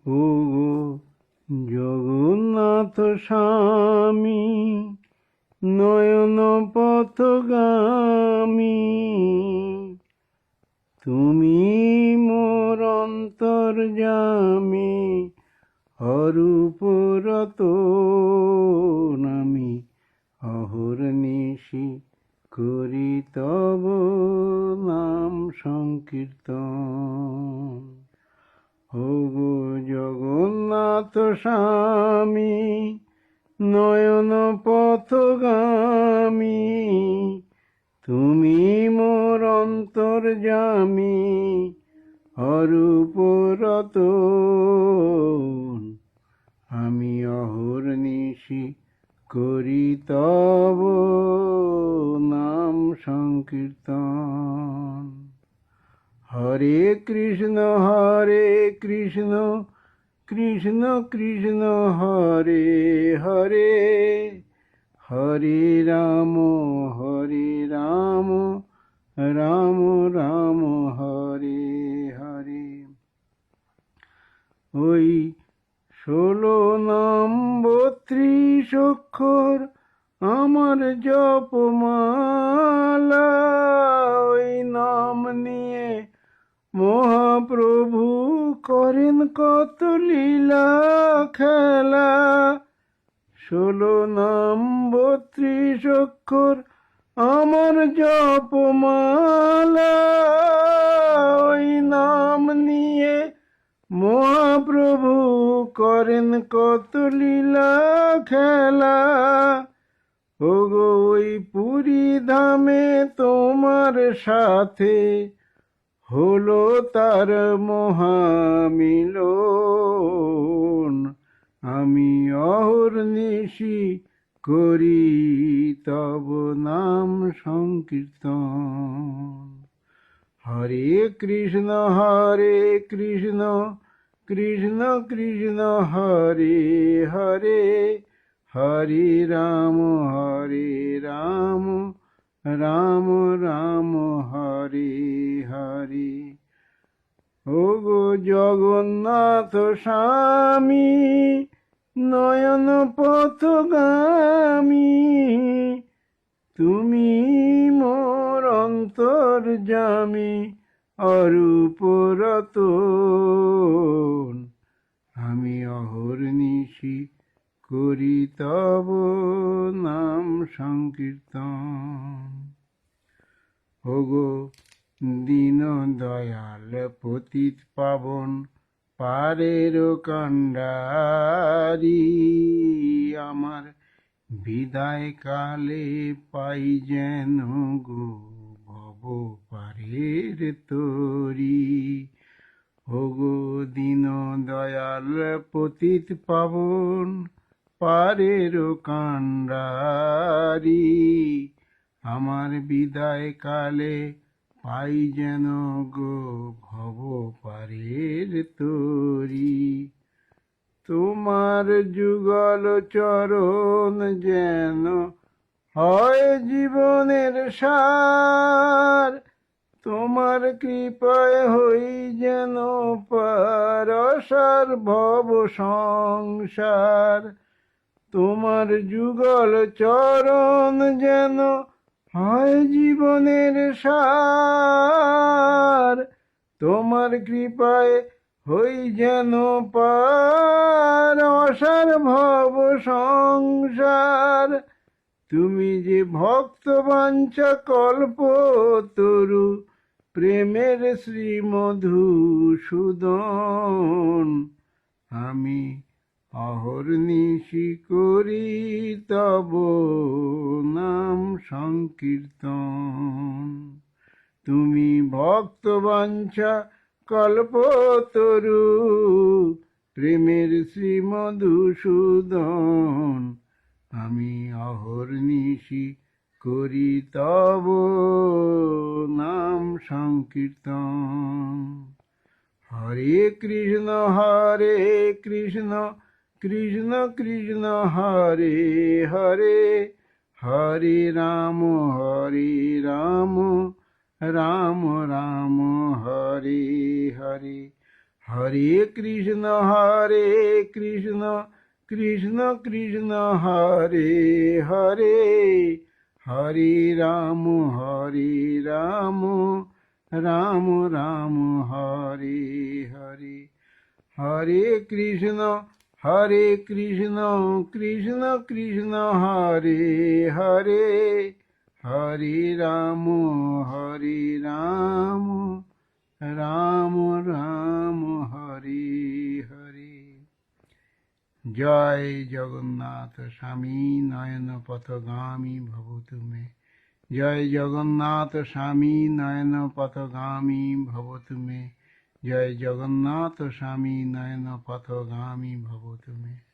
ও গো জগন্নাথ স্বামী নয়ন পথগামী, তুমি মোর অন্তর্যামী, অরূপ রতন আমি অহর্নিশি করি তব নাম সংকীর্তন। ও গো জগন্নাথ স্বামী নয়ন পথগামী, তুমি মোর অন্তর্যামী, অরূপ রতন আমি অহর্নিশি করি তব নাম সংকীর্তন। হরে কৃষ্ণ কৃষ্ণ কৃষ্ণ হরে হরে, হরে রাম রাম রাম হরে হরে। ওই 16 নাম 32 অক্ষর আমার জপমালা, ওই নাম নিয়ে মহাপ্রভু করেন কত লীলা খেলা। 16 নাম 32 অক্ষর আমার জপমালা, ওই নাম নিয়ে মহাপ্রভু করেন কত লীলা খেলা। ওগো ওই পুরী ধামে তোমার সাথে হলো তার মহামিলন, আমি অহর্নিশি করি তব নাম সংকীর্তন। হরে কৃষ্ণ কৃষ্ণ কৃষ্ণ হরে হরে, হরে রাম রাম রাম হরে হরে। ও গো জগন্নাথ স্বামী নয়ন পথগামী, তুমি মোর অন্তর্যামী, অরূপ রতন আমি অহর্নিশি করি তব নাম সংকীর্তন। ওগো দীন দয়াল পতিত পাবন পারের কান্ডারি, আমার বিদায় কালে পাই যেন গো ভব পারের তরি। ওগো দীন দয়াল পতিত পাবন পারের কান্ডারি, আমার বিদায় কালে পাই যেন গো ভব পারের তরি। তোমার যুগল চরণ যেন হয় জীবনের সার, তোমার কৃপায় হই যেন পার অসার ভব সংসার। তোমার যুগল চরণ যেন হয় জীবনের সার, তোমার কৃপায় হই যেন পার অসার ভব সংসার। তুমি যে ভক্ত বাঞ্ছা কল্প তরু, প্রেমের শ্রী মধুসূদন আমি অহর্নিশি করি তব নাম সংকীর্তন। তুমি ভক্ত বাঞ্ছা কল্পতরু, প্রেমের শ্রী মধুসূদন আমি অহর্নিশি করি তব নাম সংকীর্তন। হরে কৃষ্ণ কৃষ্ণ কৃষ্ণ হরে হরে, হরে রাম রাম রাম হরে হরে। হরে কৃষ্ণ কৃষ্ণ কৃষ্ণ হরে হরে, হরে রাম রাম রাম হরে হরে। হরে কৃষ্ণ কৃষ্ণ কৃষ্ণ হরে হরে, হরে রাম রাম রাম হরে হরে। জয় জগন্নাথ স্বামী নয়ন পথগামী ভব তুমে, জয় জগন্নাথ স্বামী নয়ন পথগামী ভব তুমে, জয় জগন্নাথ স্বামী নয়ন পথগামী ভব তুমে।